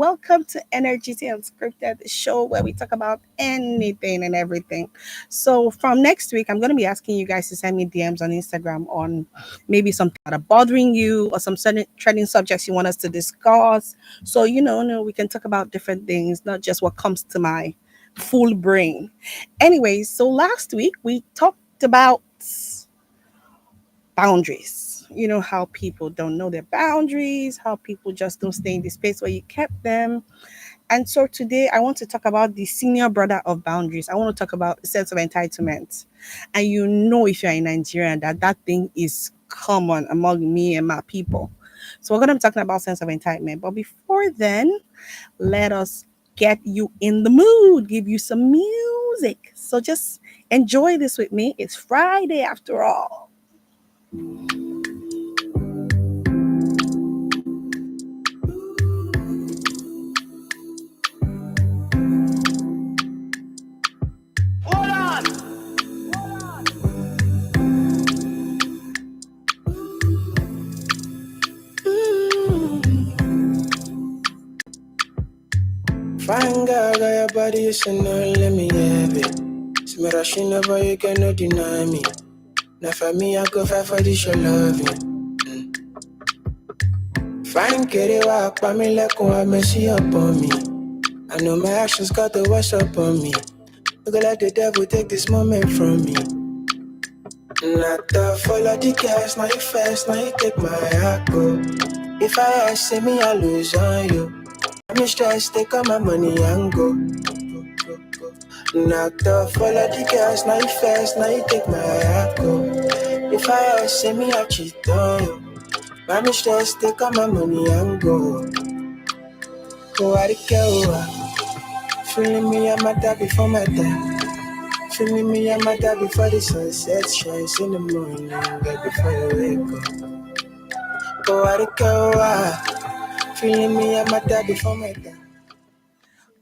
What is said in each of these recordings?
Welcome to Energytae Unscripted, the show where we talk about anything and everything. So, from next week, I'm going to be asking you guys to send me DMs on Instagram on maybe something that are bothering you or some certain trending subjects you want us to discuss. So, we can talk about different things, not just what comes to my full brain. Anyways, so last week we talked about boundaries. You know how people don't know their boundaries, how people just don't stay in the space where you kept them. And so today I want to talk about the senior brother of boundaries. I want to talk about a sense of entitlement. And if you're in Nigeria, that thing is common among me and my people. So we're going to be talking about sense of entitlement. But before then, let us get you in the mood, give you some music. So just enjoy this with me. It's Friday after all. Fine girl, got your body, you should know, let me have it. See me rushing over, you cannot deny me. Now for me, I go fight for this your loving. Fine kitty, walk by me like I messy up on me. I know my actions got the wash up on me. Look like the devil take this moment from me. Not the follow the gas, now you fast, now you take my heart go. If I ask, say me, I lose on you. I'm stressed, take all my money and go. Knocked off all of the gas, now you fast, now you take my heart go. If I ask, say me, I cheat on you. I'm stressed, take all my money and go. Go out the girl, feeling me, I'm at that before my time. Feeling me, I'm at that before the sunset shines in the morning, right before you wake up. Go out the girl, feeling me, I'm at that before my time.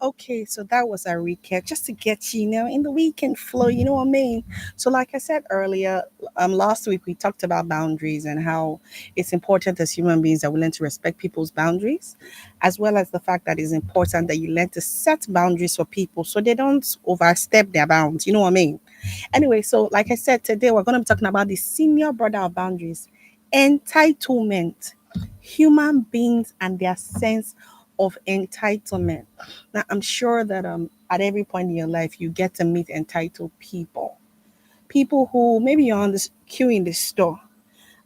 Okay, so that was our recap just to get you, in the weekend flow, you know what I mean? So, like I said earlier, last week we talked about boundaries and how it's important as human beings that we learn to respect people's boundaries, as well as the fact that it's important that you learn to set boundaries for people so they don't overstep their bounds, you know what I mean? Anyway, so like I said, today we're going to be talking about the senior brother of boundaries, entitlement, human beings and their sense of entitlement. Now, I'm sure that at every point in your life, you get to meet entitled people. People who maybe you're on this queue in the store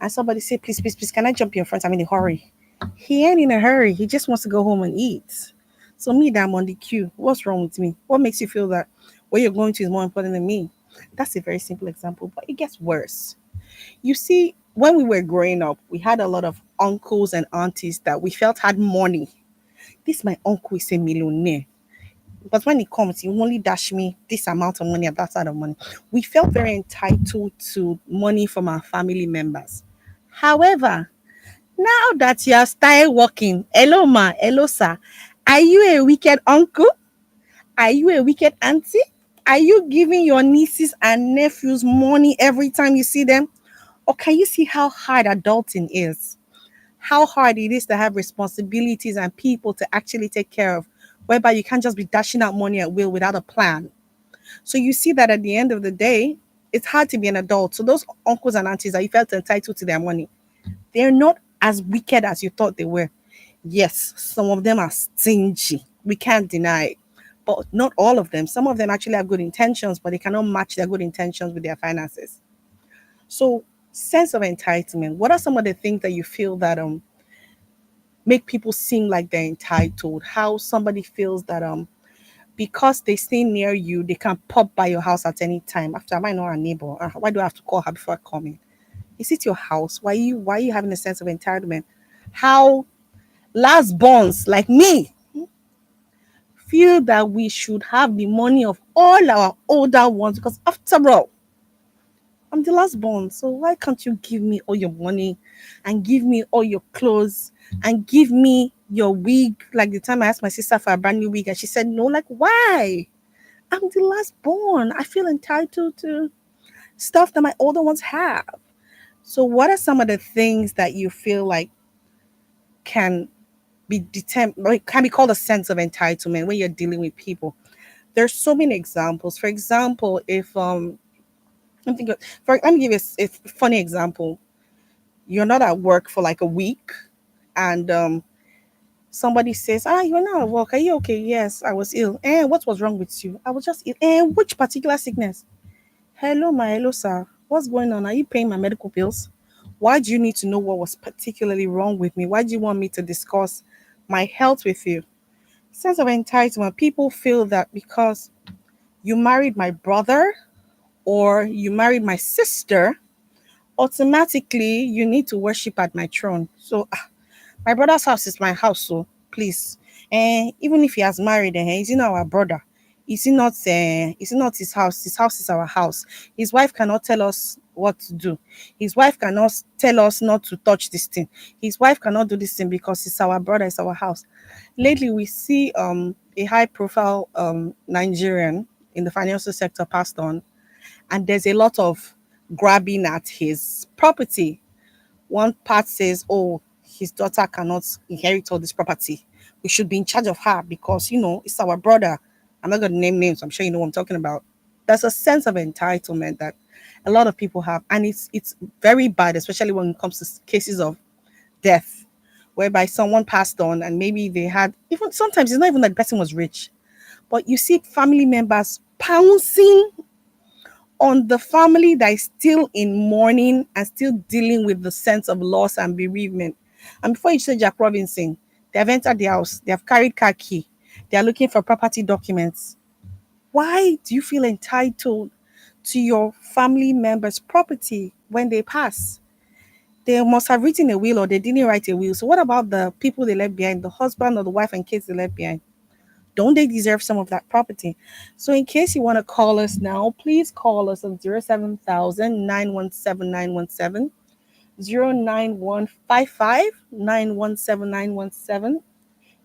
and somebody say, please, please, please, can I jump in front? I'm in a hurry. He ain't in a hurry. He just wants to go home and eat. So me that I'm on the queue, what's wrong with me? What makes you feel that where you're going to is more important than me? That's a very simple example, but it gets worse. You see, when we were growing up, we had a lot of uncles and aunties that we felt had money. This my uncle is a millionaire. But when it comes, he only dash me this amount of money and that side of money. We felt very entitled to money from our family members. However, now that you have started working, hello ma, hello sir, are you a wicked uncle? Are you a wicked auntie? Are you giving your nieces and nephews money every time you see them? Or can you see how hard adulting is? How hard it is to have responsibilities and people to actually take care of, whereby you can't just be dashing out money at will without a plan. So you see that at the end of the day, it's hard to be an adult. So those uncles and aunties that you felt entitled to their money, they're not as wicked as you thought they were. Yes, some of them are stingy. We can't deny it. But not all of them. Some of them actually have good intentions, but they cannot match their good intentions with their finances. So, sense of entitlement. What are some of the things that you feel that make people seem like they're entitled? How somebody feels that because they stay near you, they can pop by your house at any time. After, am I not a neighbor? Why do I have to call her before I come in? Is it your house? Why are you having a sense of entitlement? How last borns like me feel that we should have the money of all our older ones, because after all, I'm the last born. So why can't you give me all your money and give me all your clothes and give me your wig? Like the time I asked my sister for a brand new wig and she said no. Like, why? I'm the last born. I feel entitled to stuff that my older ones have. So what are some of the things that you feel like can can be called a sense of entitlement when you're dealing with people. There's so many examples. For example, if I'm thinking, let me give you a funny example. You're not at work for like a week, and somebody says, "Ah, you're not at work. Are you okay?" Yes, I was ill. And what was wrong with you? I was just ill. And which particular sickness? Hello, sir. What's going on? Are you paying my medical bills? Why do you need to know what was particularly wrong with me? Why do you want me to discuss my health with you? Sense of entitlement. People feel that because you married my brother or you married my sister, automatically you need to worship at my throne. So my brother's house is my house, so please. And even if he has married, he's not our brother. Is he not? Is it not his house? His house is our house. His wife cannot tell us what to do. His wife cannot tell us not to touch this thing. His wife cannot do this thing because it's our brother. It's our house. Lately, we see a high-profile Nigerian in the financial sector passed on, and there's a lot of grabbing at his property. One part says, oh, his daughter cannot inherit all this property. We should be in charge of her because, it's our brother. I'm not going to name names. I'm sure you know what I'm talking about. There's a sense of entitlement that a lot of people have. And it's very bad, especially when it comes to cases of death, whereby someone passed on and maybe they had, even sometimes it's not even that the person was rich, but you see family members pouncing on the family that is still in mourning and still dealing with the sense of loss and bereavement. And before you say Jack Robinson, they have entered the house, they have carried car key, they are looking for property documents. Why do you feel entitled to your family member's property when they pass? They must have written a will or they didn't write a will. So what about the people they left behind, the husband or the wife and kids they left behind? Don't they deserve some of that property? So, in case you want to call us now, please call us on 07000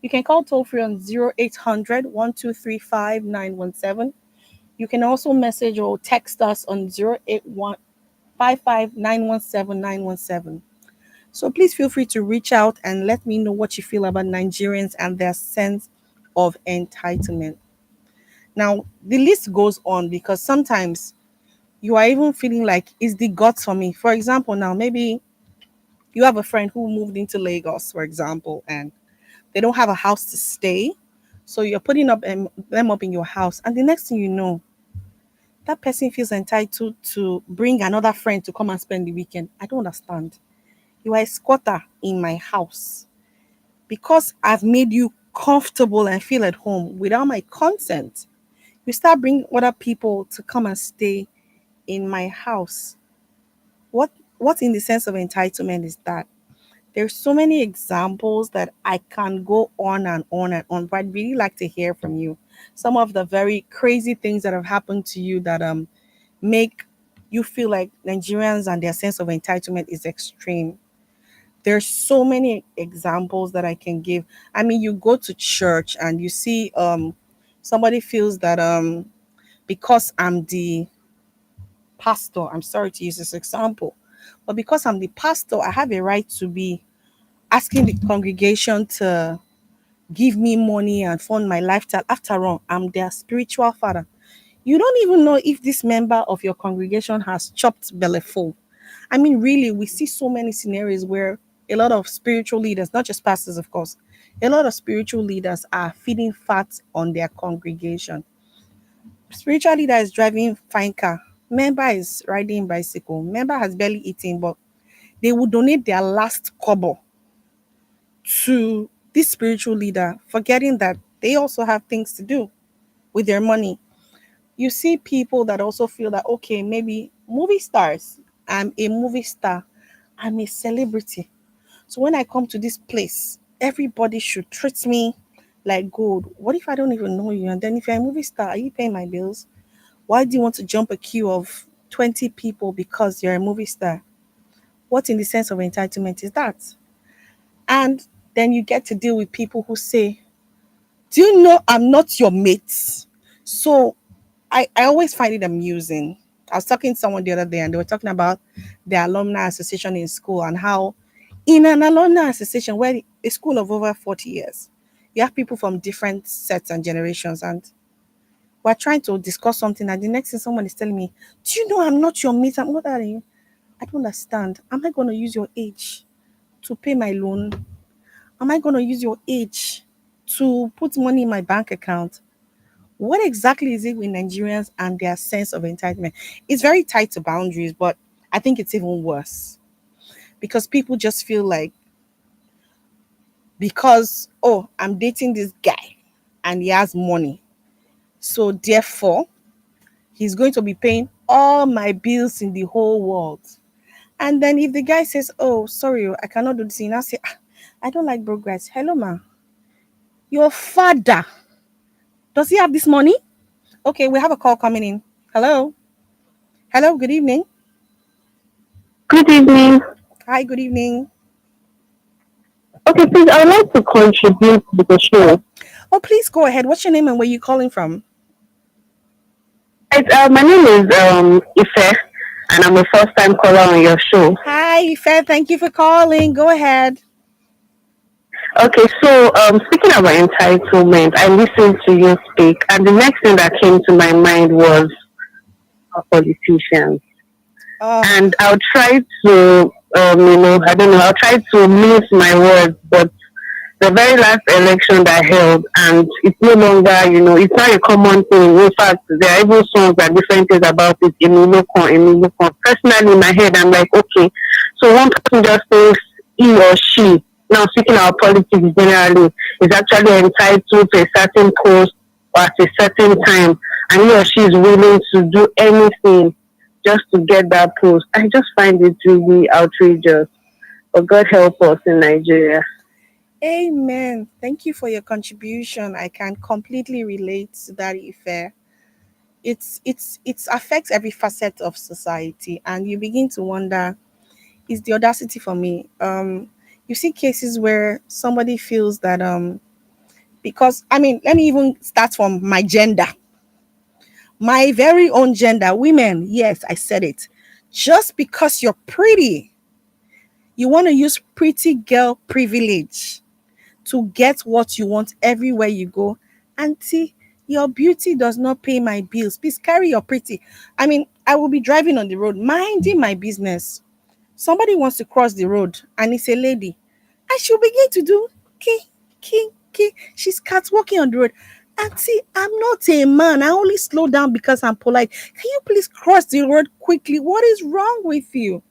You can call toll free on 0800 You can also message or text us on 08155917917. So please feel free to reach out and let me know what you feel about Nigerians and their sense of entitlement. Now, the list goes on because sometimes you are even feeling like, is the gods for me? For example, now maybe you have a friend who moved into Lagos, for example, and they don't have a house to stay. So you're putting them up in your house. And the next thing you know, that person feels entitled to bring another friend to come and spend the weekend. I don't understand. You are a squatter in my house because I've made you comfortable and feel at home without my consent. You start bringing other people to come and stay in my house. What in the sense of entitlement is that? There's so many examples that I can go on and on and on, but I'd really like to hear from you. Some of the very crazy things that have happened to you that make you feel like Nigerians and their sense of entitlement is extreme. There's so many examples that I can give. I mean, you go to church and you see somebody feels that because I'm the pastor, I'm sorry to use this example, but because I'm the pastor, I have a right to be asking the congregation to give me money and fund my lifestyle. After all, I'm their spiritual father. You don't even know if this member of your congregation has chopped belly full. I mean, really, we see so many scenarios where a lot of spiritual leaders, not just pastors, of course, a lot of spiritual leaders are feeding fat on their congregation. Spiritual leader is driving fine car. Member is riding bicycle. Member has barely eaten, but they will donate their last kobo to this spiritual leader, forgetting that they also have things to do with their money. You see people that also feel that, okay, maybe movie stars, I'm a movie star, I'm a celebrity. So when I come to this place, everybody should treat me like gold. What if I don't even know you? And then if you're a movie star, are you paying my bills? Why do you want to jump a queue of 20 people because you're a movie star? What in the sense of entitlement is that? And then you get to deal with people who say, do you know I'm not your mate? So I always find it amusing. I was talking to someone the other day and they were talking about the alumni association in school and how in an alumni association where a school of over 40 years. You have people from different sets and generations, and we're trying to discuss something, and the next thing someone is telling me, do you know I'm not your mate? I'm older than you. I don't understand. Am I going to use your age to pay my loan? Am I going to use your age to put money in my bank account? What exactly is it with Nigerians and their sense of entitlement? It's very tied to boundaries, but I think it's even worse because people just feel like, because, oh, I'm dating this guy and he has money, so therefore he's going to be paying all my bills in the whole world. And then if the guy says, oh, sorry, I cannot do this, you now say, "Ah, I don't like broke guys." Hello, ma. Your father, does he have this money? Okay, we have a call coming in. Hello. Hello, good evening. Good evening. Hi, good evening. Okay, please, I would like to contribute to the show. Oh, please go ahead. What's your name and where you calling from? Right, my name is Ife, and I'm a first-time caller on your show. Hi, Fed. Thank you for calling. Go ahead. Okay, so speaking about entitlement, I listened to you speak, and the next thing that came to my mind was politicians. Oh, And I'll try to, I don't know, I'll try to mince my words, but the very last election that held, and it's no longer, it's not a common thing. In fact, there are even songs that different things about it. Emilio Con. Personally, in my head, I'm like, okay, so one person just thinks he or she, now speaking about politics generally, is actually entitled to a certain post or at a certain time, and he or she is willing to do anything just to get that post. I just find it really outrageous. But God help us in Nigeria. amen. Thank you for your contribution. I can completely relate to that, Ife. It's affects every facet of society, and you begin to wonder, is the audacity for me? You see cases where somebody feels that because I mean, let me even start from my gender, my very own gender, women. Yes, I said it. Just because you're pretty, you want to use pretty girl privilege to get what you want everywhere you go. Auntie, your beauty does not pay my bills. Please carry your pretty. I mean, I will be driving on the road, minding my business. Somebody wants to cross the road and it's a lady. I should begin to do king, king, king. She's catwalking on the road. Auntie, I'm not a man. I only slow down because I'm polite. Can you please cross the road quickly? What is wrong with you?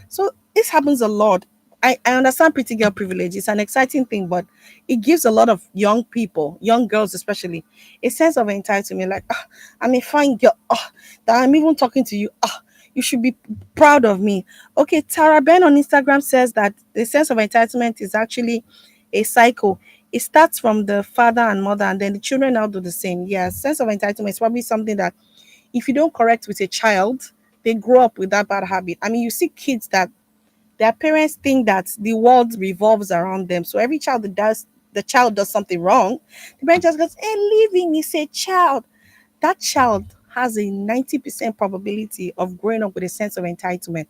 So this happens a lot. I understand pretty girl privilege. It's an exciting thing, but it gives a lot of young people, young girls especially, a sense of entitlement. Like, "Ah, I'm a fine girl. Ah, that I'm even talking to you. Ah, you should be proud of me." Okay, Tara Ben on Instagram says that the sense of entitlement is actually a cycle. It starts from the father and mother, and then the children now do the same. Yeah, sense of entitlement is probably something that if you don't correct with a child, they grow up with that bad habit. I mean, you see kids that their parents think that the world revolves around them. So every child that does the child does something wrong, the parent just goes, "Hey, leave him. He's a child." That child has a 90% probability of growing up with a sense of entitlement.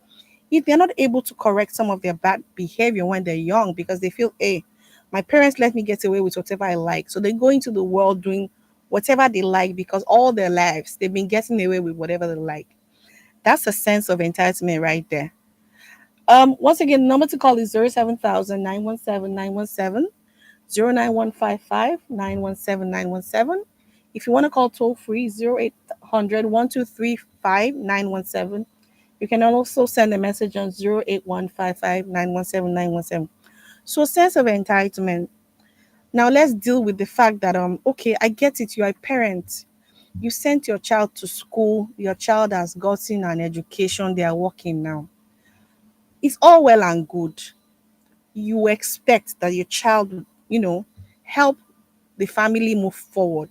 If they're not able to correct some of their bad behavior when they're young because they feel, hey, my parents let me get away with whatever I like. So they go into the world doing whatever they like because all their lives they've been getting away with whatever they like. That's a sense of entitlement right there. Once again, the number to call is 07000 917 If you want to call toll free, 0800 You can also send a message on 08155 So sense of entitlement. Now let's deal with the fact that okay, I get it, you are a parent. You sent your child to school, your child has gotten an education, they are working now. It's all well and good. You expect that your child would, help the family move forward.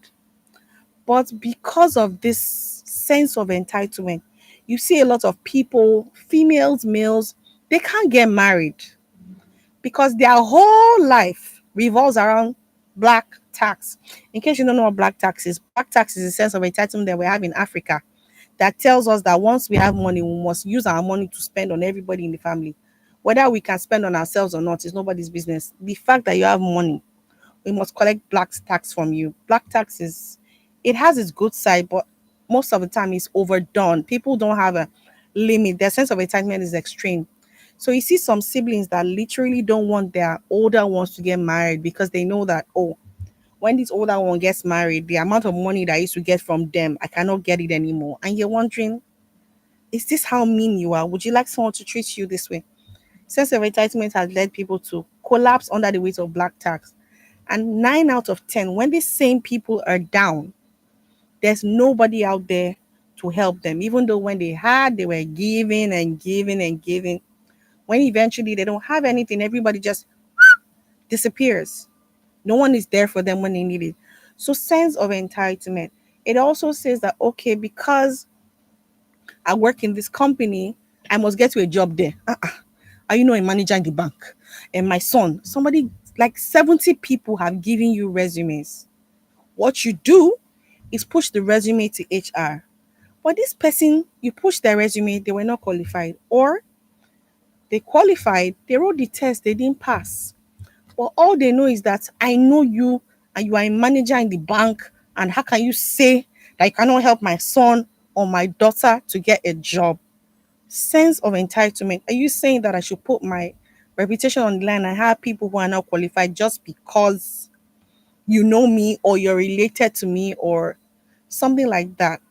But because of this sense of entitlement, you see a lot of people, females, males, they can't get married because their whole life revolves around black tax. In case you don't know what black tax is a sense of entitlement that we have in Africa that tells us that once we have money, we must use our money to spend on everybody in the family. Whether we can spend on ourselves or not is nobody's business. The fact that you have money, we must collect black tax from you. Black tax is, it has its good side, but most of the time it's overdone. People don't have a limit. Their sense of entitlement is extreme. So you see some siblings that literally don't want their older ones to get married because they know that, oh, when this older one gets married, the amount of money that I used to get from them, I cannot get it anymore. And you're wondering, is this how mean you are? Would you like someone to treat you this way? Sense of entitlement has led people to collapse under the weight of black tax. And 9 out of 10, when these same people are down, there's nobody out there to help them. Even though when they had, they were giving and giving and giving. When eventually they don't have anything, everybody just disappears. No one is there for them when they need it. So, sense of entitlement. It also says that, okay, because I work in this company, I must get to a job there. Are you not a manager in the bank? And my son, somebody like 70 people have given you resumes. What you do is push the resume to HR. But this person, you push their resume, they were not qualified. Or they qualified, they wrote the test, they didn't pass. But all they know is that I know you and you are a manager in the bank. And how can you say that you cannot help my son or my daughter to get a job? Sense of entitlement. Are you saying that I should put my reputation on the line and have people who are not qualified just because you know me or you're related to me or something like that?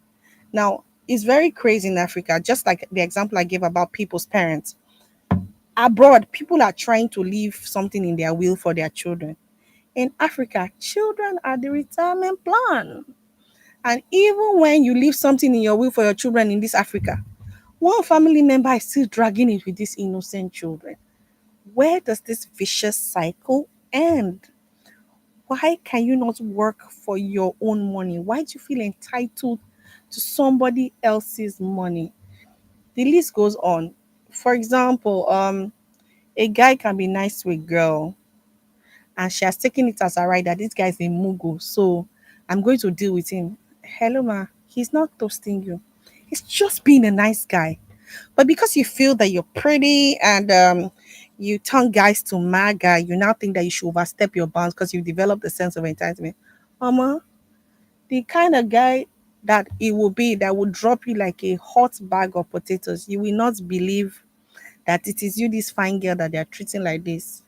Now, it's very crazy in Africa, just like the example I gave about people's parents. Abroad, people are trying to leave something in their will for their children. In Africa, children are the retirement plan. And even when you leave something in your will for your children in this Africa, one family member is still dragging it with these innocent children. Where does this vicious cycle end? Why can you not work for your own money? Why do you feel entitled to somebody else's money? The list goes on. For example, a guy can be nice to a girl and she has taken it as a right that this guy is a mugu, so I'm going to deal with him. Hello, ma. He's not toasting you. He's just being a nice guy. But because you feel that you're pretty and you turn guys to MAGA, you now think that you should overstep your bounds because you've developed a sense of entitlement. Mama, the kind of guy that it will be that will drop you like a hot bag of potatoes, you will not believe that it is you, this fine girl, that they're treating like this.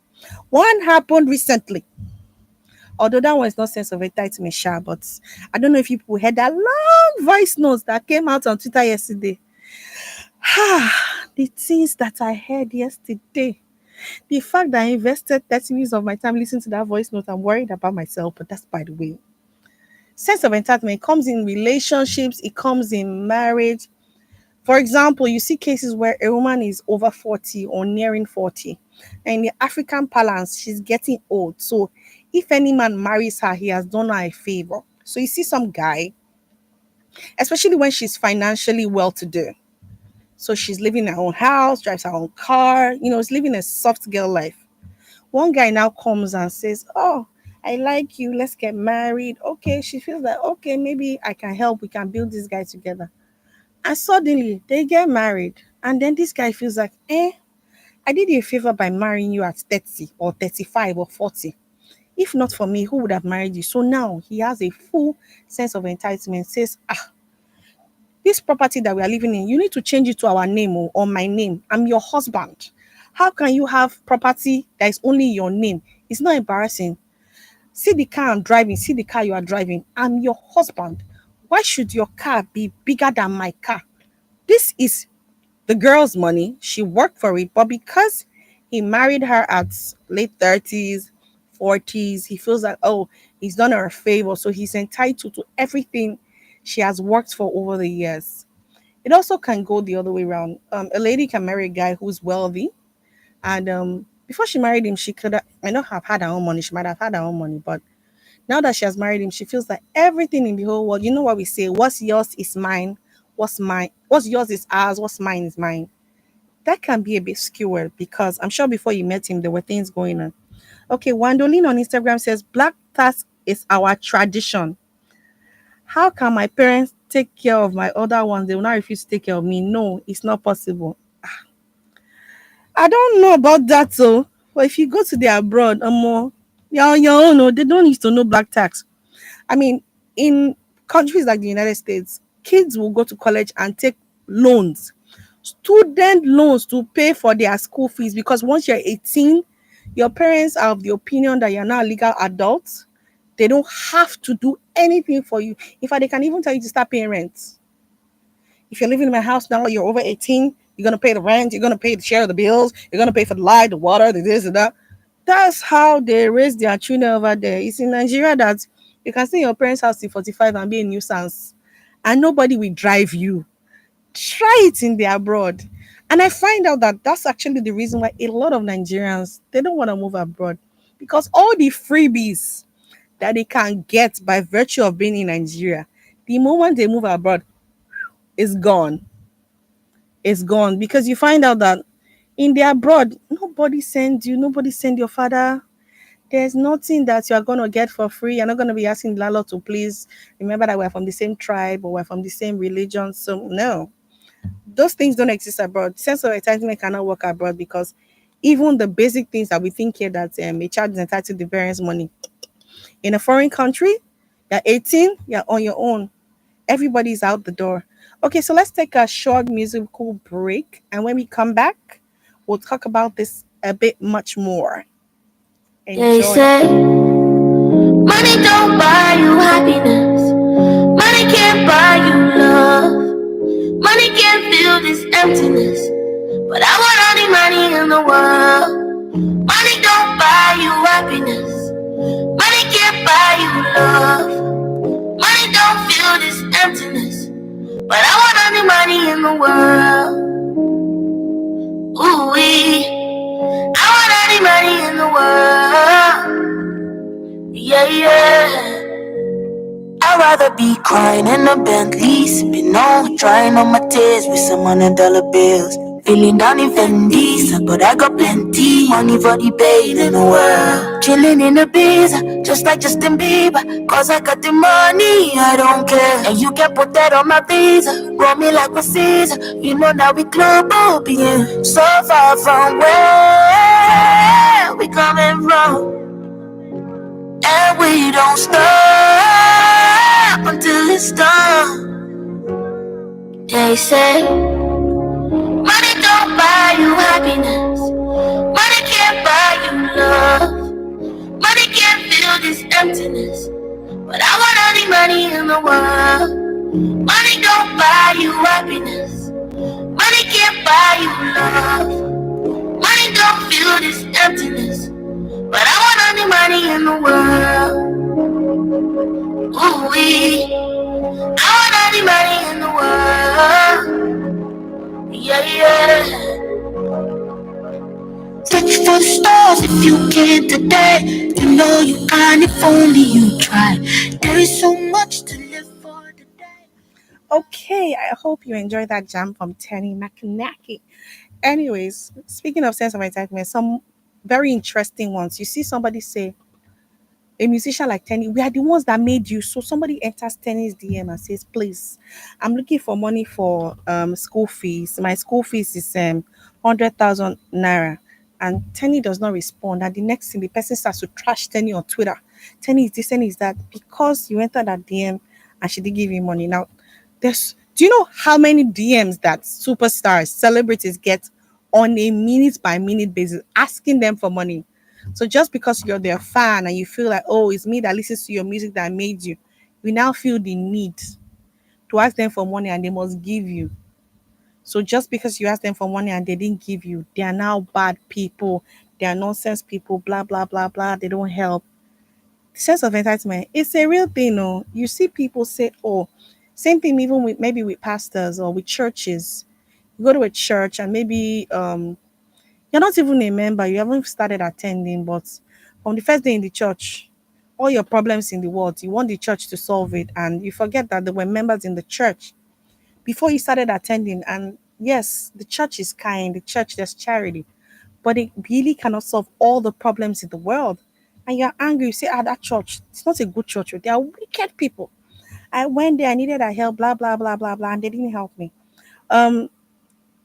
One happened recently. Although that one is not sense of entitlement, sure, but I don't know if people heard that long voice notes that came out on Twitter yesterday. The things that I heard yesterday. The fact that I invested 30 minutes of my time listening to that voice note, I'm worried about myself, but that's by the way. Sense of entitlement comes in relationships, it comes in marriage. For example, you see cases where a woman is over 40 or nearing 40. And in the African parlance, she's getting old. So if any man marries her, he has done her a favor. So you see some guy, especially when she's financially well to do. So she's living in her own house, drives her own car, is living a soft girl life. One guy now comes and says, oh, I like you, let's get married. Okay, she feels like, okay, maybe I can help, we can build this guy together. And suddenly they get married. And then this guy feels like, I did you a favor by marrying you at 30 or 35 or 40. If not for me, who would have married you? So now he has a full sense of entitlement, says, this property that we are living in, you need to change it to our name or my name. I'm your husband. How can you have property that is only your name? It's not embarrassing. See the car I'm driving, see the car you are driving. I'm your husband. Why should your car be bigger than my car? This is the girl's money. She worked for it, but because he married her at late 30s, 40s, he feels like, oh, he's done her a favor. So he's entitled to everything she has worked for over the years. It also can go the other way around. A lady can marry a guy who's wealthy, and before she married him, she could have, might not have had her own money. She might have had her own money, but now that she has married him, she feels that everything in the whole world, you know what we say, what's yours is mine, what's yours is ours, what's mine is mine. That can be a bit skewed because I'm sure before you met him, there were things going on. Okay, Wandolin on Instagram says, Black task is our tradition. How can my parents take care of my other ones? They will not refuse to take care of me. No, it's not possible. I don't know about that, so but if you go to the abroad, you're on your own. Oh, they don't need to know black tax. I mean, in countries like the United States, kids will go to college and take loans, student loans to pay for their school fees because once you're 18, your parents are of the opinion that you're not a legal adult. They don't have to do anything for you. In fact, they can even tell you to start paying rent. If you're living in my house now, you're over 18, you're gonna pay the rent, you're gonna pay the share of the bills, you're gonna pay for the light, the water, the this and that. That's how they raise their children over there. It's in Nigeria that you can stay in your parents' house till 45 and be a nuisance. And nobody will drive you. Try it in the abroad. And I find out that that's actually the reason why a lot of Nigerians they don't want to move abroad because all the freebies that they can get by virtue of being in Nigeria, the moment they move abroad, is gone. It's gone because you find out that in the abroad, nobody sends you, nobody send your father. There's nothing that you are gonna get for free. You're not gonna be asking the landlord to please remember that we're from the same tribe or we're from the same religion. So no, those things don't exist abroad. Sense of entitlement cannot work abroad because even the basic things that we think here that a child is entitled to the parents' money in a foreign country, you're 18, you're on your own. Everybody's out the door. Okay, so let's take a short musical break, and when we come back, we'll talk about this a bit much more. They Enjoy. say money don't buy you happiness. Money can't buy you love. Money can't fill this emptiness. But I want all the money in the world. Money don't buy you happiness. Money can't buy you love. Money don't fill this emptiness. But I want all the money in the world. Ooh wee. I want all the money in the world. Yeah, yeah. I'd rather be crying in a Bentley, sipping on, drying on my tears with some $100 bills. Feeling down in Fendi, but I got plenty money for the babe in the world. Chilling in the biz, just like Justin Bieber. Cause I got the money, I don't care. And you can put that on my visa. Roll me like a Caesar. You know now we global, being so far from where we coming from. And we don't stop until it's done. They say money don't buy you happiness. Money can't buy you love. Money can't fill this emptiness. But I want all the money in the world. Money don't buy you happiness. Money can't buy you love. Money don't fill this emptiness. But I want all the money in the world. Ooh wee. I want all the money in the world. Yeah, yeah. Reach for the stars if you can today. You know you can if only you try. There is so much to live for today. Okay, I hope you enjoyed that jam from Tenny Makanaki. Anyways, speaking of sense of entitlement, some very interesting ones. You see somebody say, a musician like Tenny, we are the ones that made you. So somebody enters Tenny's DM and says, please, I'm looking for money for school fees. My school fees is 100,000 naira. And Tenny does not respond. And the next thing, the person starts to trash Tenny on Twitter. Tenny is this, Tenny is that. Because you entered that DM and she did give you money. Now, do you know how many DMs that superstars, celebrities get on a minute by minute basis asking them for money? So just because you're their fan and you feel like, oh, it's me that listens to your music that made you, you now feel the need to ask them for money and they must give you. So just because you ask them for money and they didn't give you, they are now bad people. They are nonsense people, blah, blah, blah, blah. They don't help. The sense of entitlement, it's a real thing. No, you see people say, oh, same thing even with maybe with pastors or with churches. You go to a church and maybe you're not even a member, you haven't started attending, but on the first day in the church, all your problems in the world, you want the church to solve it, and you forget that there were members in the church before you started attending. And yes, the church is kind, the church, there's charity, but it really cannot solve all the problems in the world. And you're angry, you say, ah, that church, it's not a good church, they are wicked people. I went there, I needed a help, blah, blah, blah, blah, blah, and they didn't help me. Um,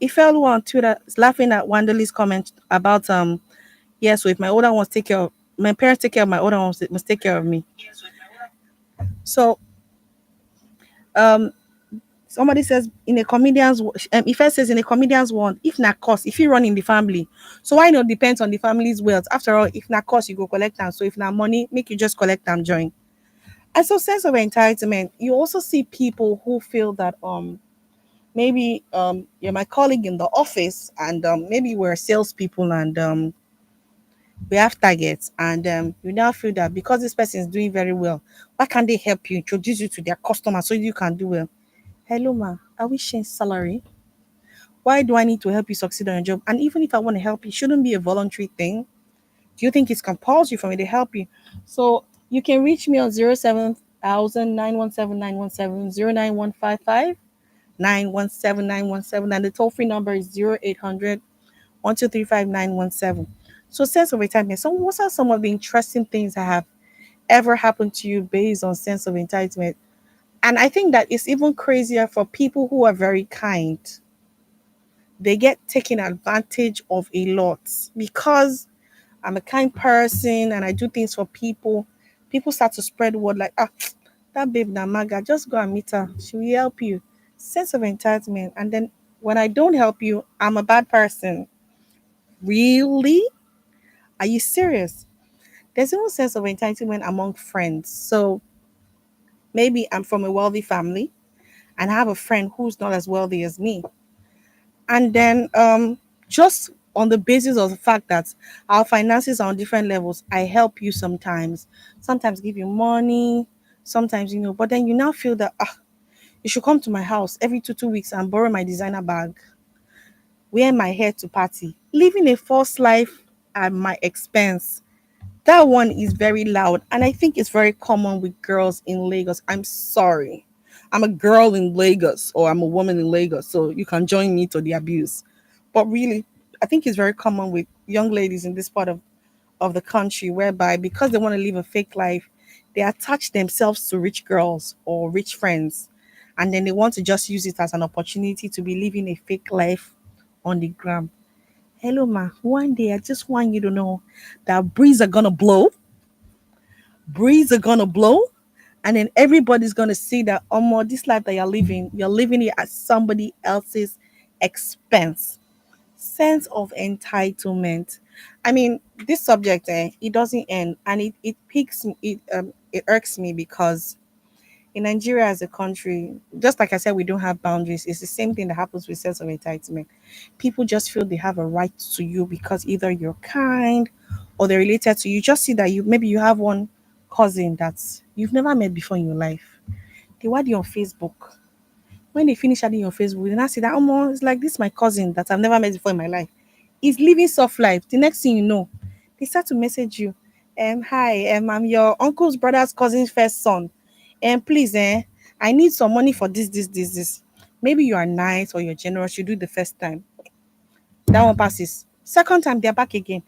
Ifelu on Twitter is laughing at Wandeli's comment about yes, so if my older ones take care of my parents take care of my older ones, they must take care of me. So um somebody says in a comedian's Ife says in a comedian's one, if na cost, if you run in the family. So why not depends on the family's wealth? After all, if na cost, you go collect them. So if na money, make you just collect them join. And so sense of entitlement, you also see people who feel that maybe you're my colleague in the office and maybe we're salespeople and we have targets and you now feel that because this person is doing very well, why can't they help you introduce you to their customers so you can do well? Hello ma, are we sharing salary? Why do I need to help you succeed on your job? And even if I want to help you, it shouldn't be a voluntary thing. Do you think it's compulsory for me to help you? So you can reach me on 07,917,917,09155 and the toll free number is 0800 1235917. So sense of entitlement. So what are some of the interesting things that have ever happened to you based on sense of entitlement? And I think that it's even crazier for people who are very kind. They get taken advantage of a lot because I'm a kind person and I do things for people. People start to spread word like, that babe Namaga, just go and meet her. She will help you. Sense of entitlement. And then when I don't help you, I'm a bad person. Really? Are you serious? There's no sense of entitlement among friends. So maybe I'm from a wealthy family and I have a friend who's not as wealthy as me. And then just on the basis of the fact that our finances are on different levels, I help you sometimes give you money, sometimes but then you now feel that you should come to my house every two weeks and borrow my designer bag, wear my hair to party, living a false life at my expense. That one is very loud, and I think it's very common with girls in Lagos. I'm sorry. I'm a girl in Lagos, or I'm a woman in Lagos, so you can join me to the abuse. But really, I think it's very common with young ladies in this part of the country, whereby because they want to live a fake life, they attach themselves to rich girls or rich friends, and then they want to just use it as an opportunity to be living a fake life on the gram. Hello, ma. One day, I just want you to know that breeze are gonna blow, and then everybody's gonna see that this life that you're living it at somebody else's expense. Sense of entitlement. I mean, this subject, it doesn't end, and it piques me, it irks me because in Nigeria as a country, just like I said, we don't have boundaries. It's the same thing that happens with sense of entitlement. People just feel they have a right to you because either you're kind or they're related to you. Just see that you have one cousin that you've never met before in your life. They add you on Facebook. When they finish adding your Facebook, they now say that it's like this my cousin that I've never met before in my life. He's living soft life. The next thing you know, they start to message you. Hi, I'm your uncle's brother's cousin's first son. And please, I need some money for this. Maybe you are nice or you're generous, you do it the first time. That one passes. Second time they're back again.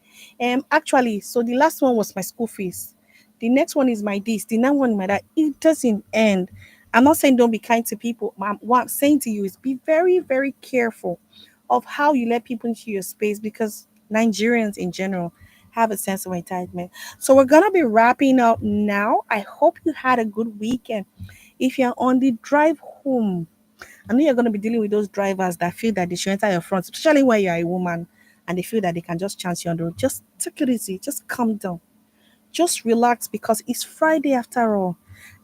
Actually, so the last one was my school fees. The next one is my this. The next one my that. It doesn't end. I'm not saying don't be kind to people. What I'm saying to you is be very, very careful of how you let people into your space because Nigerians in general have a sense of entitlement. So we're gonna be wrapping up now. I hope you had a good weekend. If you're on the drive home, I know you're going to be dealing with those drivers that feel that they should enter your front, especially when you're a woman and they feel that they can just chance you on the road. Just take it easy. Just calm down. Just relax because it's Friday after all.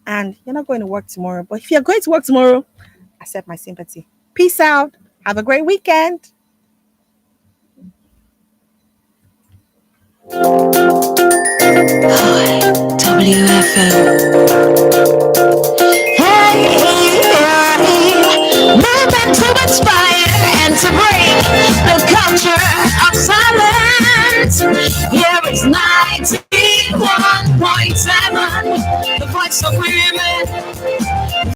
And you're not going to work tomorrow. But if you're going to work tomorrow, accept my sympathy. Peace out. Have a great weekend. WFM.